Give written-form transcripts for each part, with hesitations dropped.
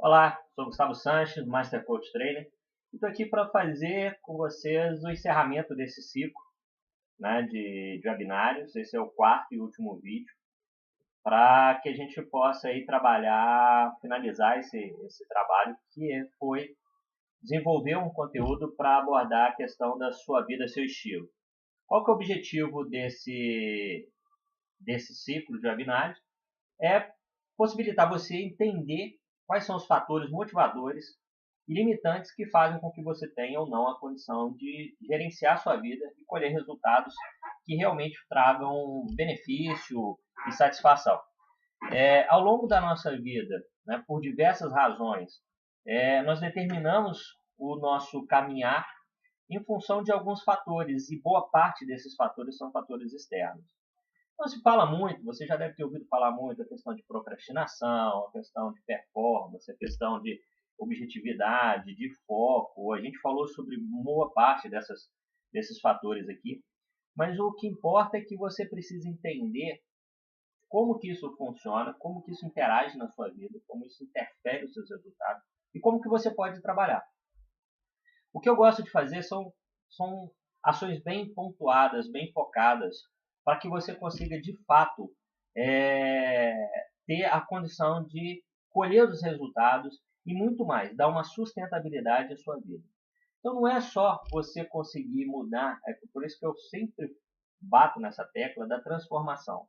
Olá, sou Gustavo Sanches, Master Coach Trainer, e estou aqui para fazer com vocês o encerramento desse ciclo, né, de webinários. Esse é o quarto e último vídeo, para que a gente possa aí trabalhar, finalizar esse trabalho que foi desenvolver um conteúdo para abordar a questão da sua vida, seu estilo. Qual que é o objetivo desse ciclo de webinários? É possibilitar você entender quais são os fatores motivadores e limitantes que fazem com que você tenha ou não a condição de gerenciar a sua vida e colher resultados que realmente tragam benefício e satisfação. Ao longo da nossa vida, né, por diversas razões, nós determinamos o nosso caminhar em função de alguns fatores, e boa parte desses fatores são fatores externos. Então se fala muito, você já deve ter ouvido falar muito a questão de procrastinação, a questão de performance, a questão de objetividade, de foco. A gente falou sobre boa parte desses fatores aqui, mas o que importa é que você precisa entender como que isso funciona, como que isso interage na sua vida, como isso interfere nos seus resultados e como que você pode trabalhar. O que eu gosto de fazer são ações bem pontuadas, bem focadas, para que você consiga, de fato, ter a condição de colher os resultados e muito mais, dar uma sustentabilidade à sua vida. Então não é só você conseguir mudar, é por isso que eu sempre bato nessa tecla da transformação.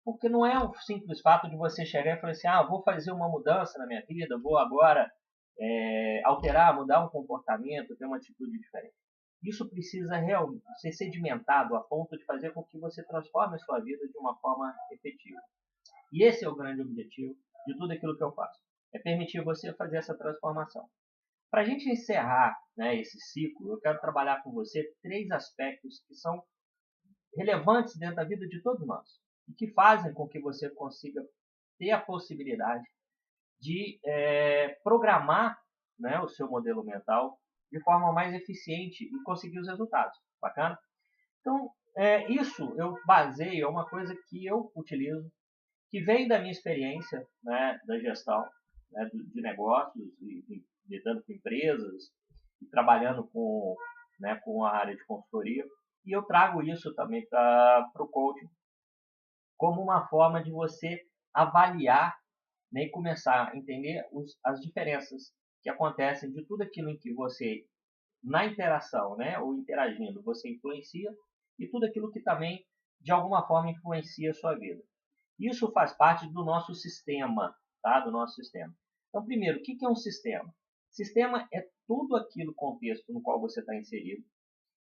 Porque não é o simples fato de você chegar e falar assim, vou fazer uma mudança na minha vida, vou agora alterar, mudar um comportamento, ter uma atitude diferente. Isso precisa realmente ser sedimentado a ponto de fazer com que você transforme a sua vida de uma forma efetiva. E esse é o grande objetivo de tudo aquilo que eu faço. É permitir você fazer essa transformação. Para a gente encerrar, né, esse ciclo, eu quero trabalhar com você 3 aspectos que são relevantes dentro da vida de todos nós e que fazem com que você consiga ter a possibilidade de programar, né, o seu modelo mental de forma mais eficiente e conseguir os resultados. Bacana? Então, isso eu baseio, é uma coisa que eu utilizo, que vem da minha experiência, né, da gestão, né, de negócios, e lidando com empresas, e trabalhando com a área de consultoria. E eu trago isso também para o coaching, como uma forma de você avaliar, né, e começar a entender as diferenças que acontecem de tudo aquilo em que você, na interação, né, ou interagindo, você influencia, e tudo aquilo que também, de alguma forma, influencia a sua vida. Isso faz parte do nosso sistema, tá? Do nosso sistema. Então, primeiro, o que é um sistema? Sistema é tudo aquilo, contexto no qual você está inserido,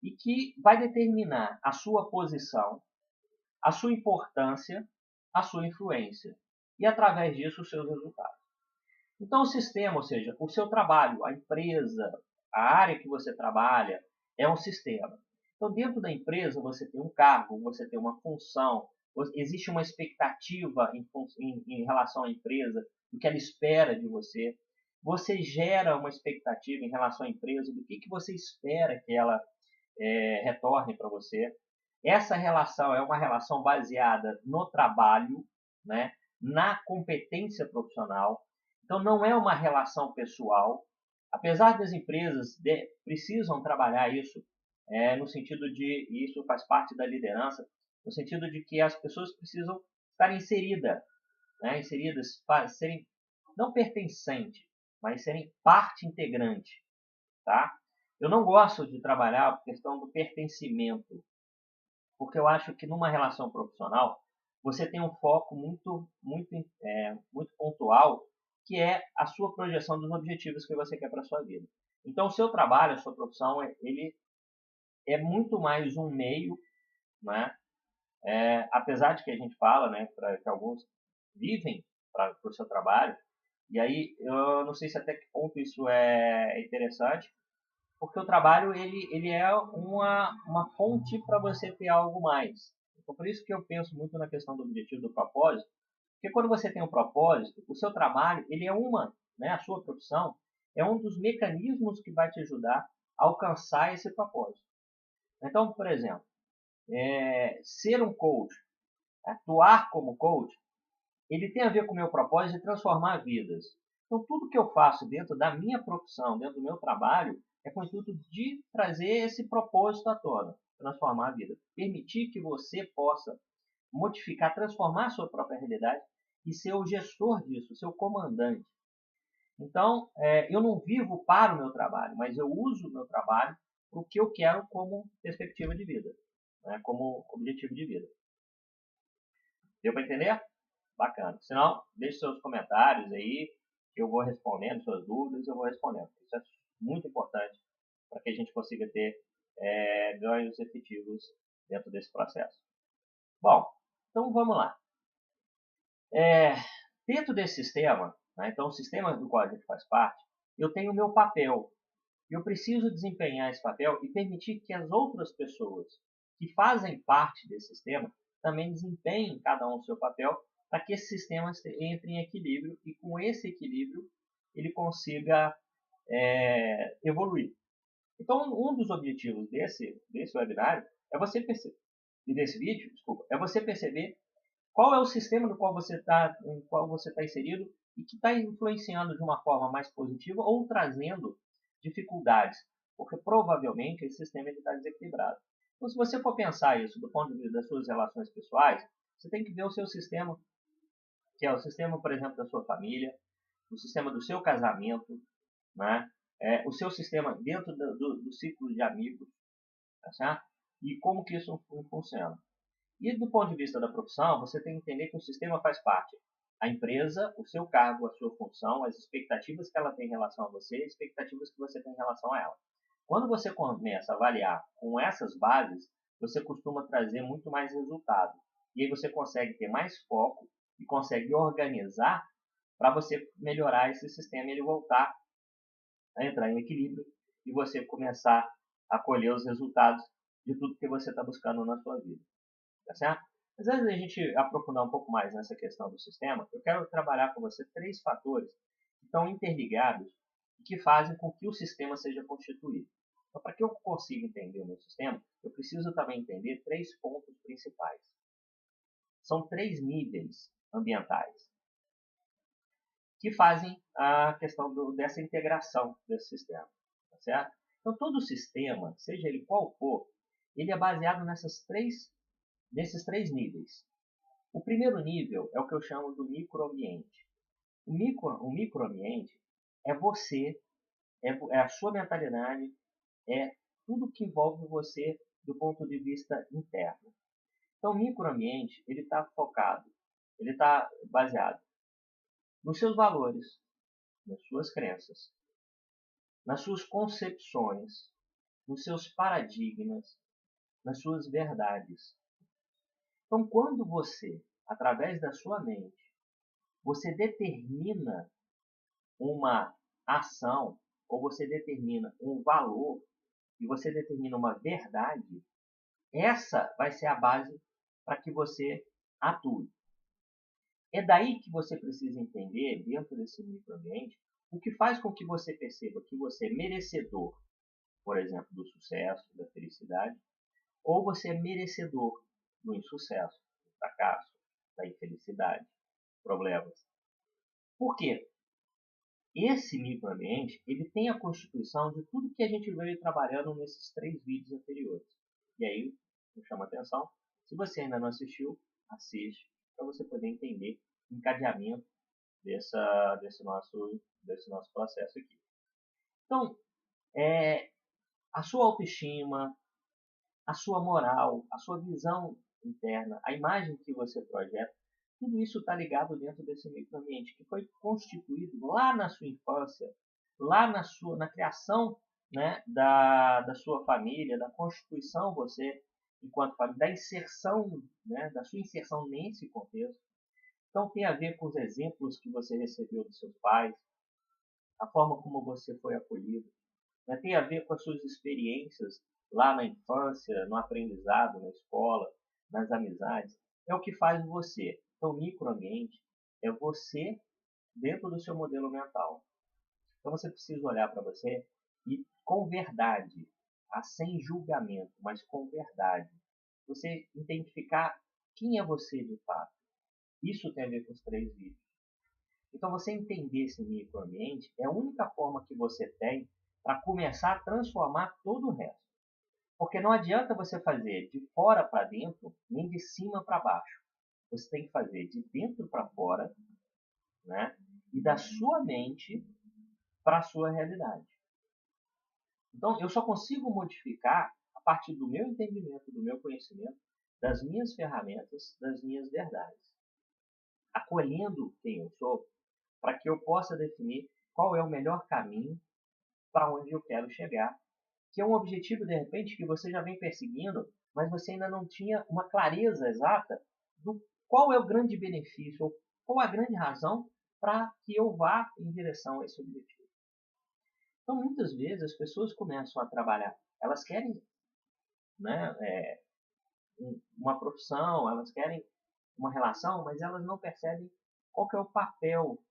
e que vai determinar a sua posição, a sua importância, a sua influência, e através disso os seus resultados. Então o sistema, ou seja, o seu trabalho, a empresa, a área que você trabalha, é um sistema. Então dentro da empresa você tem um cargo, você tem uma função, existe uma expectativa em relação à empresa, do que ela espera de você. Você gera uma expectativa em relação à empresa, do que você espera que ela retorne para você. Essa relação é uma relação baseada no trabalho, né, na competência profissional. Então não é uma relação pessoal. Apesar das empresas precisam trabalhar isso, no sentido de, e isso faz parte da liderança, no sentido de que as pessoas precisam estar inseridas, né, serem não pertencentes, mas serem parte integrante, tá? Eu não gosto de trabalhar a questão do pertencimento, porque eu acho que numa relação profissional você tem um foco muito pontual, que é a sua projeção dos objetivos que você quer para a sua vida. Então, o seu trabalho, a sua profissão, ele é muito mais um meio, né? Apesar de que a gente fala, né, que alguns vivem para o seu trabalho, e aí eu não sei se até que ponto isso é interessante, porque o trabalho ele é uma fonte para você ter algo mais. Então, por isso que eu penso muito na questão do objetivo, do propósito, porque quando você tem um propósito, o seu trabalho, ele é né, a sua profissão, é um dos mecanismos que vai te ajudar a alcançar esse propósito. Então, por exemplo, ser um coach, atuar como coach, ele tem a ver com o meu propósito de transformar vidas. Então, tudo que eu faço dentro da minha profissão, dentro do meu trabalho, é com o intuito de trazer esse propósito à tona, transformar a vida. Permitir que você possa modificar, transformar a sua própria realidade e ser o gestor disso, o seu comandante. Então, eu não vivo para o meu trabalho, mas eu uso o meu trabalho para o que eu quero como perspectiva de vida, né, como objetivo de vida. Deu para entender? Bacana. Se não, deixe seus comentários aí, que eu vou respondendo, suas dúvidas, eu vou respondendo. Isso é muito importante para que a gente consiga ter ganhos efetivos dentro desse processo. Bom, então vamos lá. Dentro desse sistema, né, então o sistema do qual a gente faz parte, eu tenho o meu papel. Eu preciso desempenhar esse papel e permitir que as outras pessoas que fazem parte desse sistema também desempenhem cada um o seu papel para que esse sistema entre em equilíbrio e com esse equilíbrio ele consiga evoluir. Então, um dos objetivos desse webinário é você perceber, e desse vídeo, desculpa, é você perceber qual é o sistema no qual em qual você está inserido e que está influenciando de uma forma mais positiva ou trazendo dificuldades, porque provavelmente esse sistema está desequilibrado. Então, se você for pensar isso do ponto de vista das suas relações pessoais, você tem que ver o seu sistema, que é o sistema, por exemplo, da sua família, o sistema do seu casamento, né? O seu sistema dentro do ciclo de amigos, tá certo? E como que isso funciona. E do ponto de vista da profissão, você tem que entender que o sistema faz parte. A empresa, o seu cargo, a sua função, as expectativas que ela tem em relação a você, as expectativas que você tem em relação a ela. Quando você começa a avaliar com essas bases, você costuma trazer muito mais resultado. E aí você consegue ter mais foco e consegue organizar para você melhorar esse sistema e ele voltar a entrar em equilíbrio e você começar a colher os resultados de tudo que você está buscando na sua vida. Tá certo? Mas antes da gente aprofundar um pouco mais nessa questão do sistema, eu quero trabalhar com você 3 fatores que estão interligados e que fazem com que o sistema seja constituído. Então, para que eu consiga entender o meu sistema, eu preciso também entender 3 pontos principais. São 3 níveis ambientais que fazem a questão dessa integração desse sistema. Tá certo? Então, todo sistema, seja ele qual for, ele é baseado nesses três níveis. O primeiro nível é o que eu chamo do microambiente. O microambiente é você, é a sua mentalidade, é tudo que envolve você do ponto de vista interno. Então, o microambiente, ele está focado, ele está baseado nos seus valores, nas suas crenças, nas suas concepções, nos seus paradigmas, nas suas verdades. Então, quando você, através da sua mente, você determina uma ação, ou você determina um valor, e você determina uma verdade, essa vai ser a base para que você atue. É daí que você precisa entender, dentro desse microambiente, o que faz com que você perceba que você é merecedor, por exemplo, do sucesso, da felicidade, ou você é merecedor do insucesso, do fracasso, da infelicidade, problemas. Por quê? Esse microambiente, ele tem a constituição de tudo que a gente veio trabalhando nesses 3 vídeos anteriores. E aí, me chama a atenção, se você ainda não assistiu, assiste, para você poder entender o encadeamento desse nosso processo aqui. Então, a sua autoestima, a sua moral, a sua visão interna, a imagem que você projeta, tudo isso está ligado dentro desse microambiente que foi constituído lá na sua infância, lá na criação, né, da sua família, da constituição você enquanto família, da inserção, né, da sua inserção nesse contexto. Então tem a ver com os exemplos que você recebeu dos seus pais, a forma como você foi acolhido, né, tem a ver com as suas experiências lá na infância, no aprendizado, na escola, nas amizades. É o que faz você. Então, o microambiente é você dentro do seu modelo mental. Então, você precisa olhar para você e, com verdade, sem julgamento, mas com verdade, você identificar quem é você de fato. Isso tem a ver com os 3 vídeos. Então, você entender esse microambiente é a única forma que você tem para começar a transformar todo o resto. Porque não adianta você fazer de fora para dentro, nem de cima para baixo. Você tem que fazer de dentro para fora, né? E da sua mente para a sua realidade. Então, eu só consigo modificar a partir do meu entendimento, do meu conhecimento, das minhas ferramentas, das minhas verdades. Acolhendo quem eu sou, para que eu possa definir qual é o melhor caminho para onde eu quero chegar, que é um objetivo, de repente, que você já vem perseguindo, mas você ainda não tinha uma clareza exata do qual é o grande benefício, ou qual a grande razão para que eu vá em direção a esse objetivo. Então, muitas vezes, as pessoas começam a trabalhar, elas querem, né, uma profissão, elas querem uma relação, mas elas não percebem qual que é o papel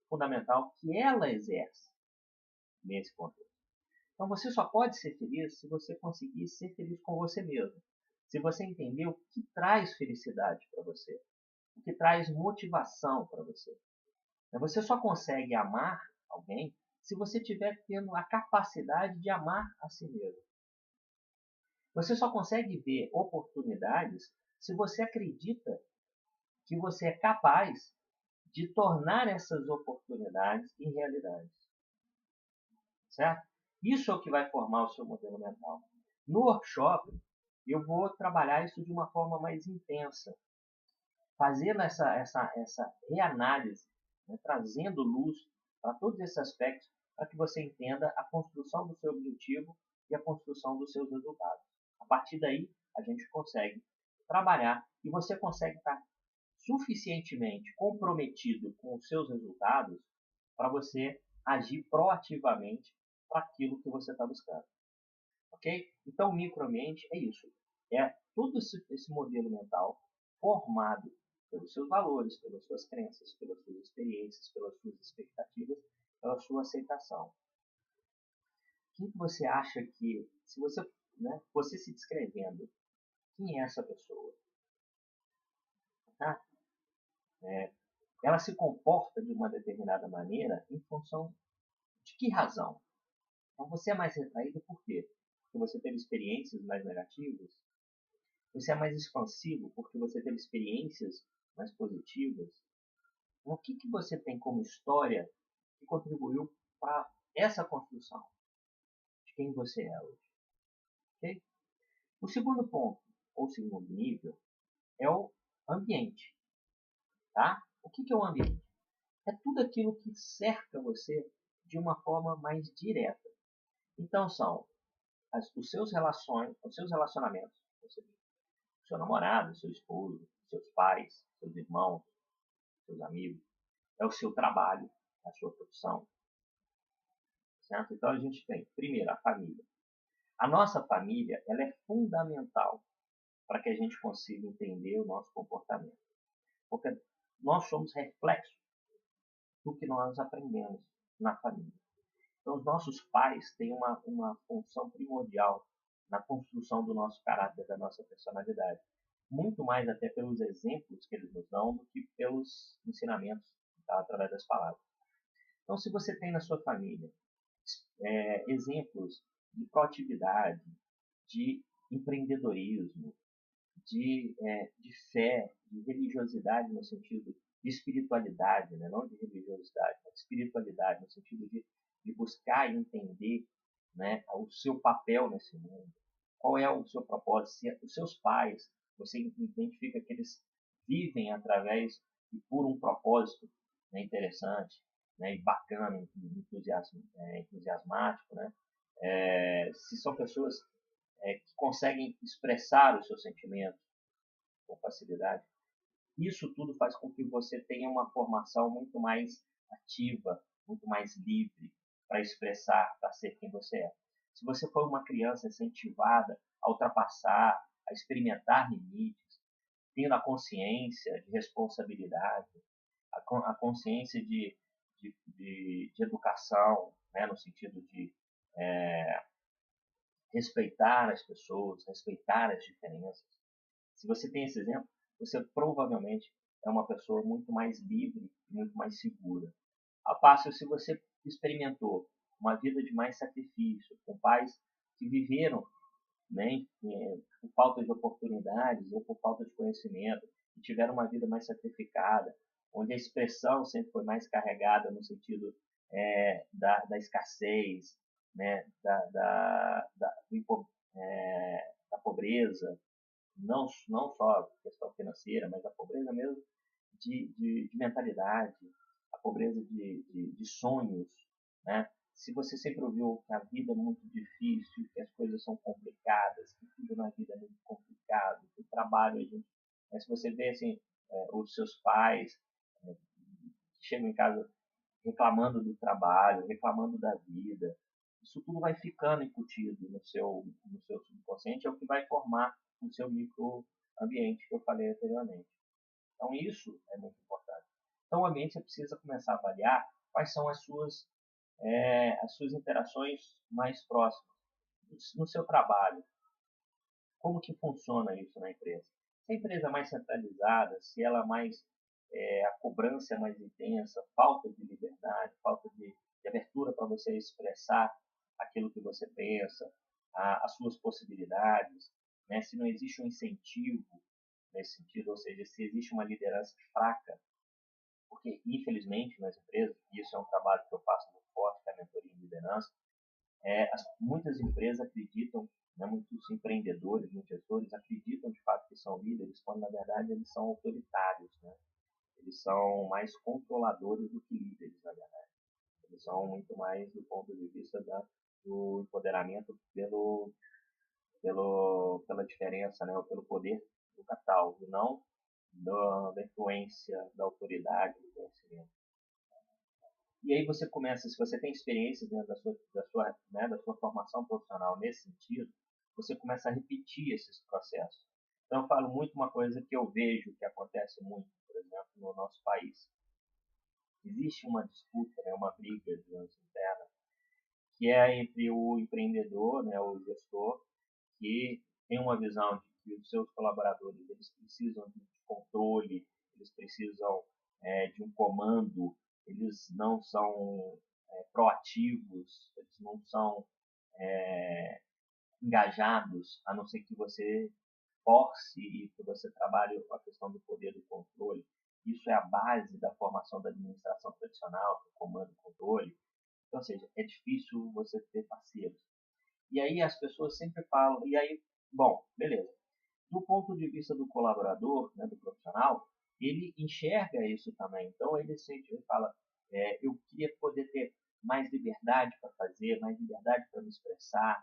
fundamental que ela exerce nesse contexto. Então, você só pode ser feliz se você conseguir ser feliz com você mesmo. Se você entender o que traz felicidade para você, o que traz motivação para você. Você só consegue amar alguém se você estiver tendo a capacidade de amar a si mesmo. Você só consegue ver oportunidades se você acredita que você é capaz de tornar essas oportunidades em realidade. Certo? Isso é o que vai formar o seu modelo mental. No workshop, eu vou trabalhar isso de uma forma mais intensa, fazendo essa reanálise, né, trazendo luz para todos esses aspectos, para que você entenda a construção do seu objetivo e a construção dos seus resultados. A partir daí, a gente consegue trabalhar e você consegue estar suficientemente comprometido com os seus resultados para você agir proativamente para aquilo que você está buscando. Ok? Então, o microambiente é isso. É todo esse modelo mental formado pelos seus valores, pelas suas crenças, pelas suas experiências, pelas suas expectativas, pela sua aceitação. O que você acha que, se você, né, você se descrevendo, quem é essa pessoa? Tá? Ela se comporta de uma determinada maneira em função de que razão? Então, você é mais retraído por quê? Porque você teve experiências mais negativas? Você é mais expansivo porque você teve experiências mais positivas? O que você tem como história que contribuiu para essa construção de quem você é hoje? Okay? O segundo ponto, ou segundo nível, é o ambiente. Tá? O que é o ambiente? É tudo aquilo que cerca você de uma forma mais direta. Então são os seus relacionamentos, ou seja, seu namorado, seu esposo, seus pais, seus irmãos, seus amigos, é o seu trabalho, a sua profissão. Certo? Então a gente tem, primeiro, a família. A nossa família ela é fundamental para que a gente consiga entender o nosso comportamento. Porque nós somos reflexos do que nós aprendemos na família. Então os nossos pais têm uma função primordial na construção do nosso caráter, da nossa personalidade. Muito mais até pelos exemplos que eles nos dão do que pelos ensinamentos, tá, através das palavras. Então, se você tem na sua família exemplos de proatividade, de empreendedorismo, de fé, de religiosidade no sentido de espiritualidade, né? Não de religiosidade, mas de espiritualidade no sentido de buscar e entender, né, o seu papel nesse mundo, qual é o seu propósito, se os seus pais, você identifica que eles vivem através e por um propósito, né, interessante, né, e bacana, entusiasmático, né? Se são pessoas que conseguem expressar os seus sentimentos com facilidade, isso tudo faz com que você tenha uma formação muito mais ativa, muito mais livre para expressar, para ser quem você é. Se você for uma criança incentivada a ultrapassar, a experimentar limites, tendo a consciência de responsabilidade, a consciência de educação, né, no sentido de respeitar as pessoas, respeitar as diferenças. Se você tem esse exemplo, você provavelmente é uma pessoa muito mais livre, muito mais segura. Ao passo se você experimentou uma vida de mais sacrifício, com pais que viveram, né, por falta de oportunidades ou por falta de conhecimento, e tiveram uma vida mais sacrificada, onde a expressão sempre foi mais carregada no sentido da escassez, né, da pobreza, não só questão financeira, mas a pobreza mesmo de mentalidade, a pobreza de sonhos, né? Se você sempre ouviu que a vida é muito difícil, que as coisas são complicadas, que tudo na vida é muito complicado, que o trabalho, se você vê assim, os seus pais é, chegam em casa reclamando do trabalho, reclamando da vida, isso tudo vai ficando incutido no seu subconsciente, é o que vai formar o seu microambiente que eu falei anteriormente. Então, isso é muito importante. Então, o ambiente você precisa começar a avaliar quais são as suas interações mais próximas. No seu trabalho, como que funciona isso na empresa? Se a empresa é mais centralizada, se ela é mais, a cobrança é mais intensa, falta de liberdade, falta de abertura para você expressar aquilo que você pensa, as suas possibilidades, né? Se não existe um incentivo nesse sentido, ou seja, se existe uma liderança fraca, porque infelizmente nas empresas, e isso é um trabalho que eu faço muito forte, que é a mentoria em liderança, muitas empresas acreditam, né, muitos empreendedores, muitos gestores acreditam de fato que são líderes, quando na verdade eles são autoritários, né? Eles são mais controladores do que líderes, na verdade. Eles são muito mais do ponto de vista do empoderamento pela diferença, né, ou pelo poder do capital, e não da influência, da autoridade, do conhecimento. E aí você começa, se você tem experiências dentro da sua formação profissional nesse sentido, você começa a repetir esses processos. Então eu falo muito uma coisa que eu vejo que acontece muito, por exemplo, no nosso país. Existe uma disputa, né, uma briga, digamos, interna, que é entre o empreendedor, né, o gestor, que tem uma visão de que os seus colaboradores eles precisam de controle, eles precisam de um comando, eles não são proativos, eles não são engajados, a não ser que você force e que você trabalhe com a questão do poder do controle. Isso é a base da formação da administração tradicional, do comando e controle. Então, ou seja, é difícil você ter parceiros. E aí as pessoas sempre falam, e aí, bom, beleza. Do ponto de vista do colaborador, né, do profissional, ele enxerga isso também. Então ele sente, ele fala, eu queria poder ter mais liberdade para fazer, mais liberdade para me expressar,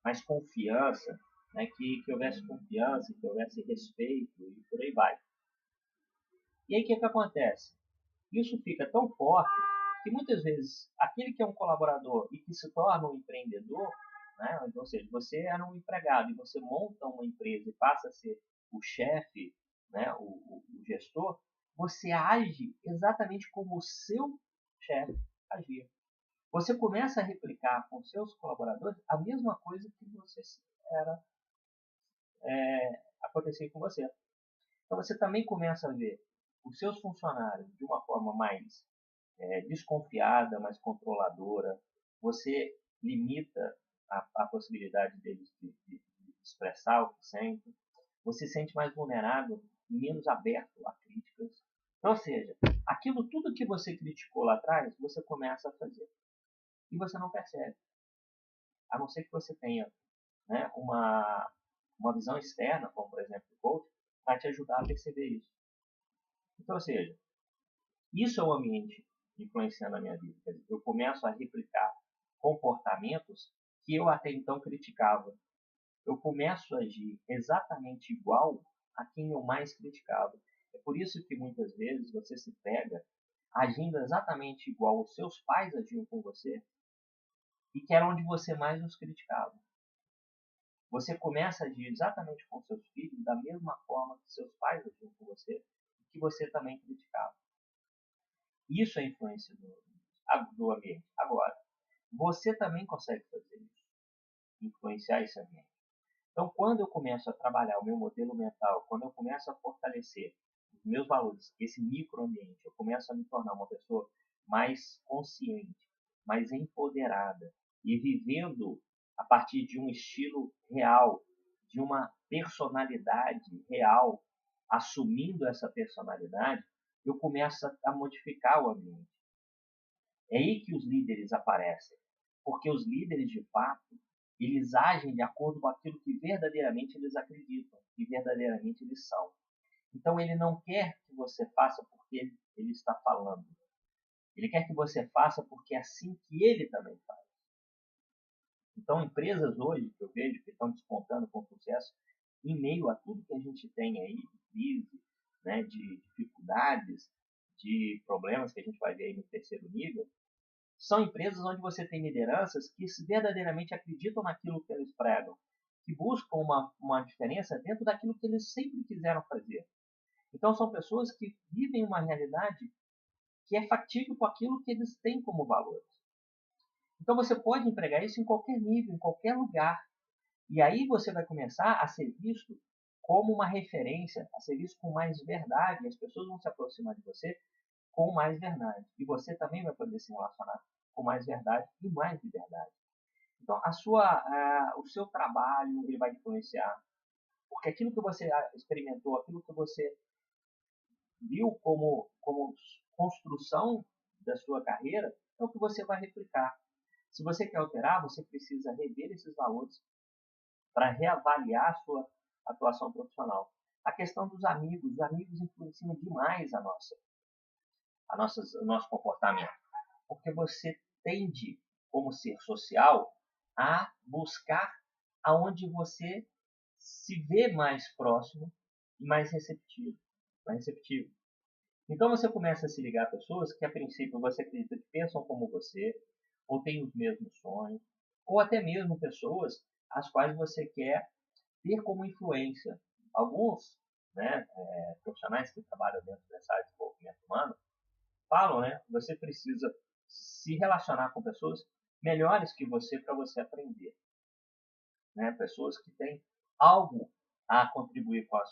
mais confiança, né, que houvesse confiança, que houvesse respeito e por aí vai. E aí o que acontece? Isso fica tão forte que muitas vezes aquele que é um colaborador e que se torna um empreendedor, né, ou seja, você era um empregado e você monta uma empresa e passa a ser o chefe, né, o gestor, você age exatamente como o seu chefe agia. Você começa a replicar com seus colaboradores a mesma coisa que você era acontecer com você. Então você também começa a ver os seus funcionários de uma forma mais desconfiada, mais controladora. Você limita a possibilidade deles de expressar o que sentem. Você se sente mais vulnerável e menos aberto a críticas. Então, ou seja, aquilo tudo que você criticou lá atrás, você começa a fazer. E você não percebe. A não ser que você tenha, né, uma visão externa, como por exemplo o coach, para te ajudar a perceber isso. Então, ou seja, isso é o ambiente influenciando a minha vida. Quer dizer, eu começo a replicar comportamentos que eu até então criticava. Eu começo a agir exatamente igual a quem eu mais criticava. É por isso que muitas vezes você se pega agindo exatamente igual os seus pais agiam com você e que era onde você mais os criticava. Você começa a agir exatamente com seus filhos da mesma forma que seus pais agiam com você e que você também criticava. Isso é influência do ambiente. Agora, você também consegue fazer isso, influenciar esse ambiente. Então, quando eu começo a trabalhar o meu modelo mental, quando eu começo a fortalecer os meus valores, esse microambiente, eu começo a me tornar uma pessoa mais consciente, mais empoderada e vivendo a partir de um estilo real, de uma personalidade real, assumindo essa personalidade, eu começo a modificar o ambiente. É aí que os líderes aparecem, porque os líderes, de fato, eles agem de acordo com aquilo que verdadeiramente eles acreditam, que verdadeiramente eles são. Então ele não quer que você faça porque ele está falando. Ele quer que você faça porque é assim que ele também faz. Então empresas hoje que eu vejo que estão despontando com sucesso, em meio a tudo que a gente tem aí de crise, né, de dificuldades, de problemas que a gente vai ver aí no terceiro nível, são empresas onde você tem lideranças que verdadeiramente acreditam naquilo que eles pregam, que buscam uma diferença dentro daquilo que eles sempre quiseram fazer. Então são pessoas que vivem uma realidade que é factível com aquilo que eles têm como valores. Então você pode empregar isso em qualquer nível, em qualquer lugar. E aí você vai começar a ser visto como uma referência, a ser visto com mais verdade. As pessoas vão se aproximar de você com mais verdade. E você também vai poder se relacionar com mais verdade e mais liberdade. Então, o seu trabalho ele vai influenciar. Porque aquilo que você experimentou, aquilo que você viu como construção da sua carreira, é o que você vai replicar. Se você quer alterar, você precisa rever esses valores para reavaliar a sua atuação profissional. A questão dos amigos, os amigos influenciam demais o nosso comportamento, porque você tende, como ser social, a buscar aonde você se vê mais próximo e mais receptivo. Mais receptivo. Então você começa a se ligar a pessoas que a princípio você acredita que pensam como você, ou têm os mesmos sonhos, ou até mesmo pessoas as quais você quer ter como influência. Alguns profissionais que trabalham dentro dessa área de desenvolvimento humano falam, né, que você precisa se relacionar com pessoas melhores que você para você aprender. Né? Pessoas que têm algo a contribuir com a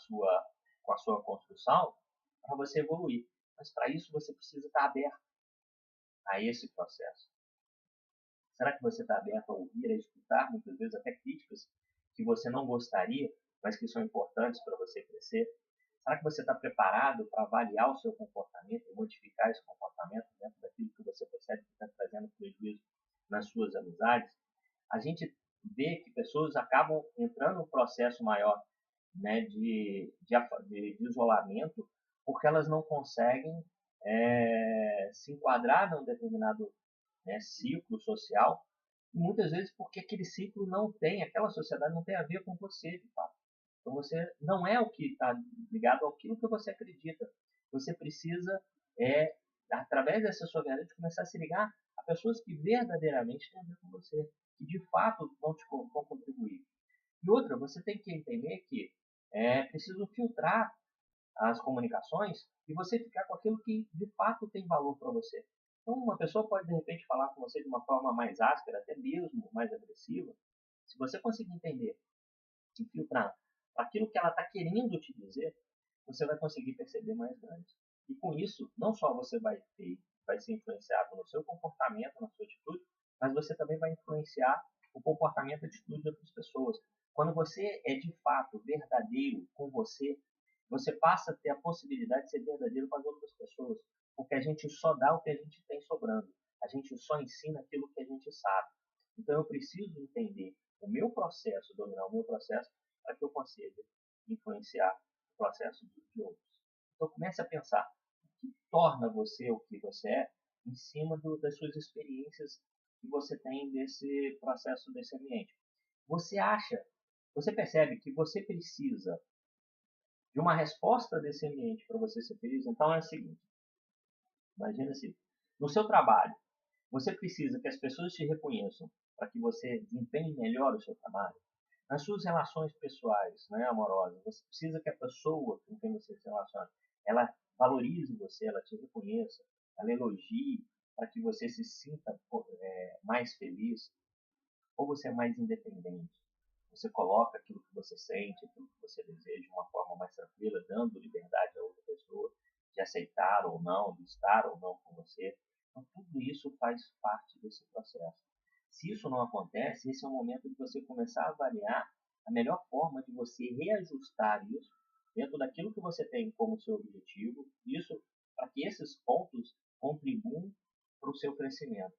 sua construção para você evoluir. Mas para isso você precisa estar aberto a esse processo. Será que você está aberto a ouvir, a escutar, muitas vezes até críticas que você não gostaria, mas que são importantes para você crescer? Será que você está preparado para avaliar o seu comportamento e modificar esse comportamento dentro daquilo que você percebe que está trazendo prejuízo nas suas amizades? A gente vê que pessoas acabam entrando num processo maior, né, de isolamento porque elas não conseguem se enquadrar num determinado, né, ciclo social, e muitas vezes porque aquele ciclo não tem, aquela sociedade não tem a ver com você, de fato. Então você não é o que está ligado àquilo que você acredita. Você precisa, através dessa sua verdade, começar a se ligar a pessoas que verdadeiramente têm a ver com você, que de fato vão contribuir. E outra, você tem que entender que é preciso filtrar as comunicações e você ficar com aquilo que de fato tem valor para você. Então, uma pessoa pode de repente falar com você de uma forma mais áspera, até mesmo mais agressiva. Se você conseguir entender e filtrar aquilo que ela está querendo te dizer, você vai conseguir perceber mais grandes. E com isso, não só você vai ser influenciado no seu comportamento, na sua atitude, mas você também vai influenciar o comportamento e a atitude de outras pessoas. Quando você é de fato verdadeiro com você, você passa a ter a possibilidade de ser verdadeiro com as outras pessoas, porque a gente só dá o que a gente tem sobrando, a gente só ensina aquilo que a gente sabe. Então eu preciso entender o meu processo, dominar o meu processo, para que eu consiga influenciar o processo de outros. Então comece a pensar o que torna você o que você é em cima das suas experiências que você tem desse processo, desse ambiente. Você acha, você percebe que você precisa de uma resposta desse ambiente para você ser feliz? Então é o seguinte, imagina assim, no seu trabalho, você precisa que as pessoas te reconheçam para que você desempenhe melhor o seu trabalho. Nas suas relações pessoais, né, amorosas, você precisa que a pessoa com quem você se relaciona, ela valorize você, ela te reconheça, ela elogie, para que você se sinta mais feliz, ou você é mais independente. você coloca aquilo que você sente, aquilo que você deseja de uma forma mais tranquila, dando liberdade a outra pessoa de aceitar ou não, de estar ou não com você. Então, tudo isso faz parte desse processo. Se isso não acontece, esse é o momento de você começar a avaliar a melhor forma de você reajustar isso dentro daquilo que você tem como seu objetivo, isso para que esses pontos contribuam para o seu crescimento.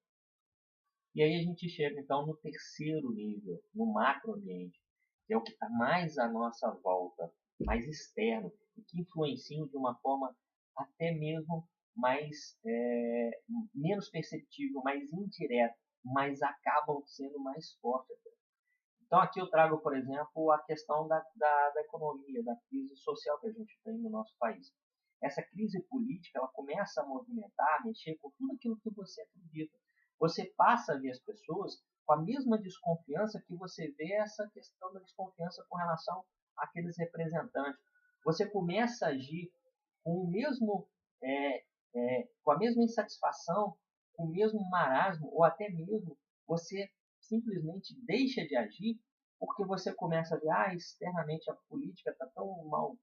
E aí a gente chega então no terceiro nível, no macroambiente, que é o que está mais à nossa volta, mais externo, e que influencia de uma forma até mesmo mais menos perceptível, mais indireta, mas acabam sendo mais fortes. Então aqui eu trago, por exemplo, a questão da economia, da crise social que a gente tem no nosso país. Essa crise política, ela começa a movimentar, mexer com tudo aquilo que você acredita. Você passa a ver as pessoas com a mesma desconfiança que você vê essa questão da desconfiança com relação àqueles representantes. Você começa a agir com o mesmo, com a mesma insatisfação, com o mesmo marasmo, ou até mesmo você simplesmente deixa de agir porque você começa a ver, externamente a política está tão mal,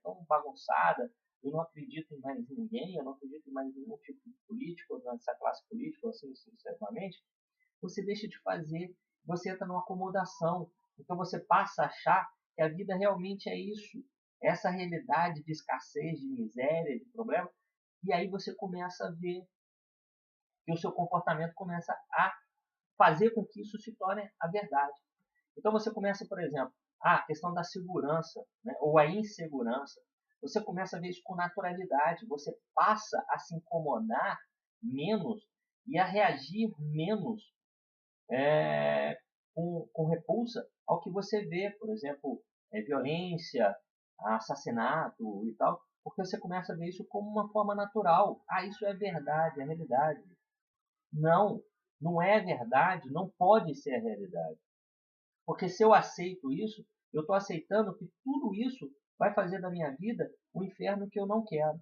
tão bagunçada, eu não acredito em mais ninguém, eu não acredito em mais nenhum tipo de político, nessa classe política, assim sucessivamente, você deixa de fazer, você entra numa acomodação, então você passa a achar que a vida realmente é isso, essa realidade de escassez, de miséria, de problema, e aí você começa a ver que o seu comportamento começa a fazer com que isso se torne a verdade. Então você começa, por exemplo, a questão da segurança, né, ou a insegurança. Você começa a ver isso com naturalidade. Você passa a se incomodar menos e a reagir menos com repulsa ao que você vê, por exemplo, violência, assassinato e tal, porque você começa a ver isso como uma forma natural. Isso é verdade, é realidade. Não, não é verdade, não pode ser a realidade. Porque se eu aceito isso, eu estou aceitando que tudo isso vai fazer da minha vida um inferno que eu não quero.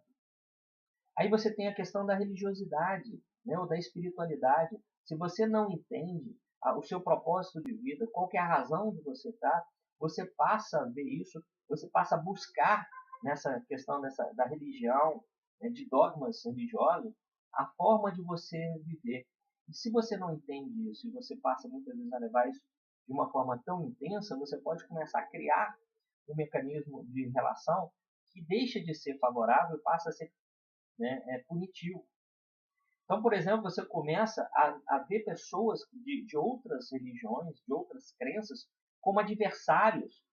Aí você tem a questão da religiosidade, né, ou da espiritualidade. Se você não entende o seu propósito de vida, qual que é a razão de você estar, você passa a ver isso, você passa a buscar nessa questão da religião, né, de dogmas religiosos, a forma de você viver. E se você não entende isso, e você passa muitas vezes a levar isso de uma forma tão intensa, você pode começar a criar um mecanismo de relação que deixa de ser favorável e passa a ser, punitivo. Então, por exemplo, você começa a ver pessoas de outras religiões, de outras crenças, como adversários,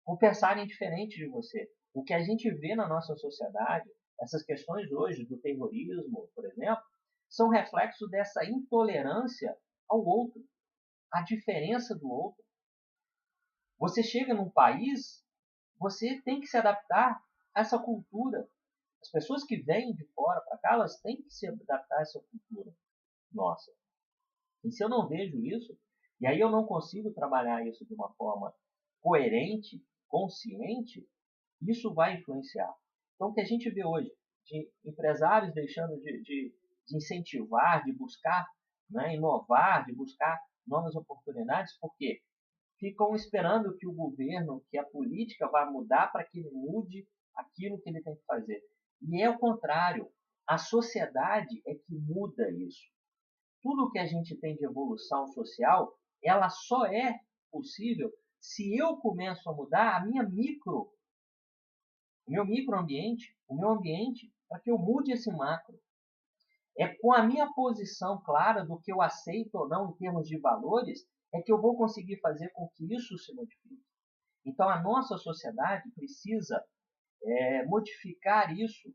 por pensarem diferente de você. O que a gente vê na nossa sociedade, essas questões hoje do terrorismo, por exemplo, são reflexo dessa intolerância ao outro, à diferença do outro. Você chega num país, você tem que se adaptar a essa cultura. As pessoas que vêm de fora para cá, elas têm que se adaptar a essa cultura nossa. E se eu não vejo isso, e aí eu não consigo trabalhar isso de uma forma coerente, consciente, isso vai influenciar. Então, o que a gente vê hoje de empresários deixando de incentivar, de buscar, inovar, de buscar novas oportunidades, porque ficam esperando que o governo, que a política vá mudar para que ele mude aquilo que ele tem que fazer. E é o contrário. A sociedade é que muda isso. Tudo que a gente tem de evolução social, ela só é possível se eu começo a mudar o meu microambiente, o meu ambiente, para que eu mude esse macro. É com a minha posição clara do que eu aceito ou não em termos de valores, é que eu vou conseguir fazer com que isso se modifique. Então a nossa sociedade precisa modificar isso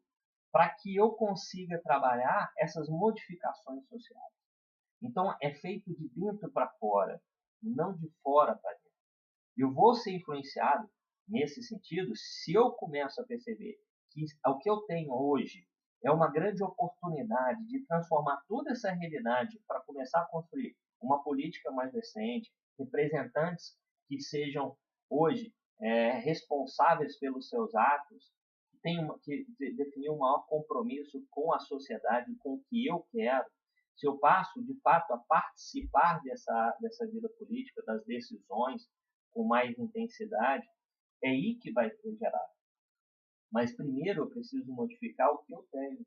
para que eu consiga trabalhar essas modificações sociais. Então é feito de dentro para fora, não de fora para dentro. Eu vou ser influenciado nesse sentido se eu começo a perceber que o que eu tenho hoje é uma grande oportunidade de transformar toda essa realidade para começar a construir uma política mais decente, representantes que sejam hoje responsáveis pelos seus atos, que definir um maior compromisso com a sociedade, com o que eu quero. Se eu passo, de fato, a participar dessa vida política, das decisões, com mais intensidade, é aí que vai gerar. Mas primeiro eu preciso modificar o que eu tenho.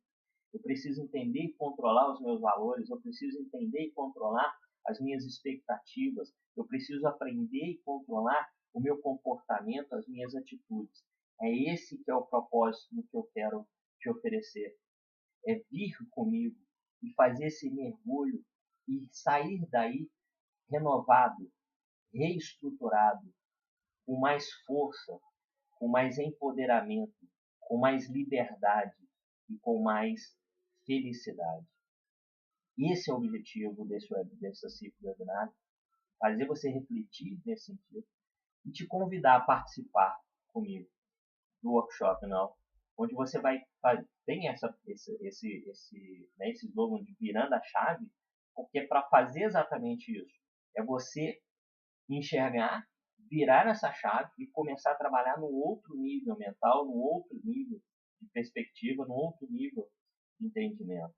Eu preciso entender e controlar os meus valores, eu preciso entender e controlar as minhas expectativas, eu preciso aprender e controlar o meu comportamento, as minhas atitudes. É esse que é o propósito do que eu quero te oferecer. É vir comigo e fazer esse mergulho e sair daí renovado, reestruturado, com mais força, com mais empoderamento, com mais liberdade e com mais felicidade. Esse é o objetivo desse ciclo webinar, fazer você refletir nesse sentido e te convidar a participar comigo do workshop, não, onde você vai tem esse slogan de virando a chave, porque é para fazer exatamente isso. É você enxergar, virar essa chave e começar a trabalhar no outro nível mental, no outro nível de perspectiva, no outro nível de entendimento.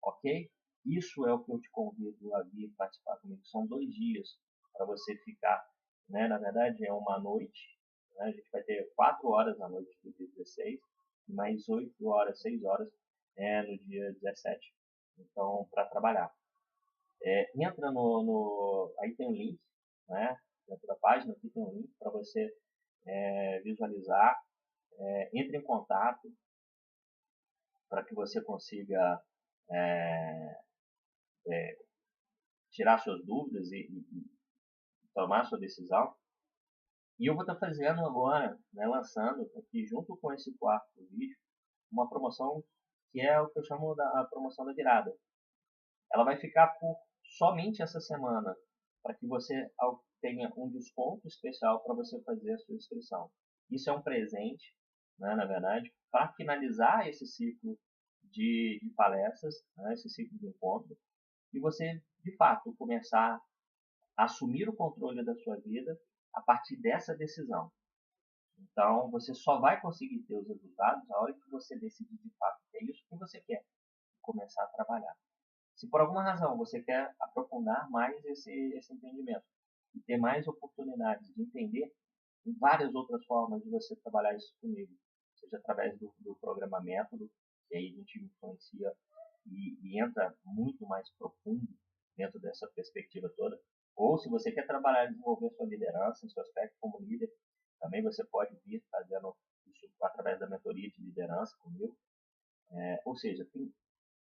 Ok? Isso é o que eu te convido a vir participar comigo. São 2 dias para você ficar, né? Na verdade é uma noite, né? A gente vai ter 4 horas na noite do dia 16 e mais 8 horas, 6 horas no dia 17. Então, para trabalhar. Entra aí tem um link, né? Dentro da página aqui tem um link para você visualizar. Entre em contato para que você consiga tirar suas dúvidas e tomar sua decisão. E eu vou estar fazendo agora, né, lançando aqui junto com esse quarto vídeo, uma promoção que é o que eu chamo da promoção da virada. Ela vai ficar por somente essa semana, para que você tenha um desconto especial para você fazer a sua inscrição. Isso é um presente, né, na verdade, para finalizar esse ciclo de palestras, né, esse ciclo de encontro, e você, de fato, começar a assumir o controle da sua vida a partir dessa decisão. Então, você só vai conseguir ter os resultados a hora que você decidir de fato que é isso que você quer e começar a trabalhar. Se por alguma razão você quer aprofundar mais esse entendimento e ter mais oportunidades de entender várias outras formas de você trabalhar isso comigo, seja através do programa Método, que aí a gente influencia e entra muito mais profundo dentro dessa perspectiva toda, ou se você quer trabalhar e desenvolver sua liderança, seu aspecto como líder, também você pode vir fazendo isso através da mentoria de liderança comigo. Ou seja, tem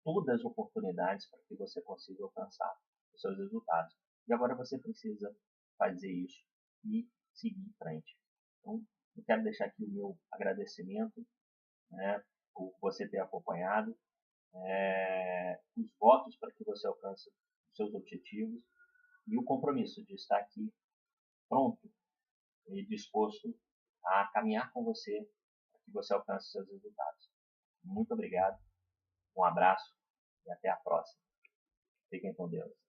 todas as oportunidades para que você consiga alcançar os seus resultados. E agora você precisa fazer isso e seguir em frente. Então, eu quero deixar aqui o meu agradecimento, né, por você ter acompanhado, os votos para que você alcance os seus objetivos e o compromisso de estar aqui pronto e disposto a caminhar com você para que você alcance os seus resultados. Muito obrigado, um abraço e até a próxima. Fiquem com Deus.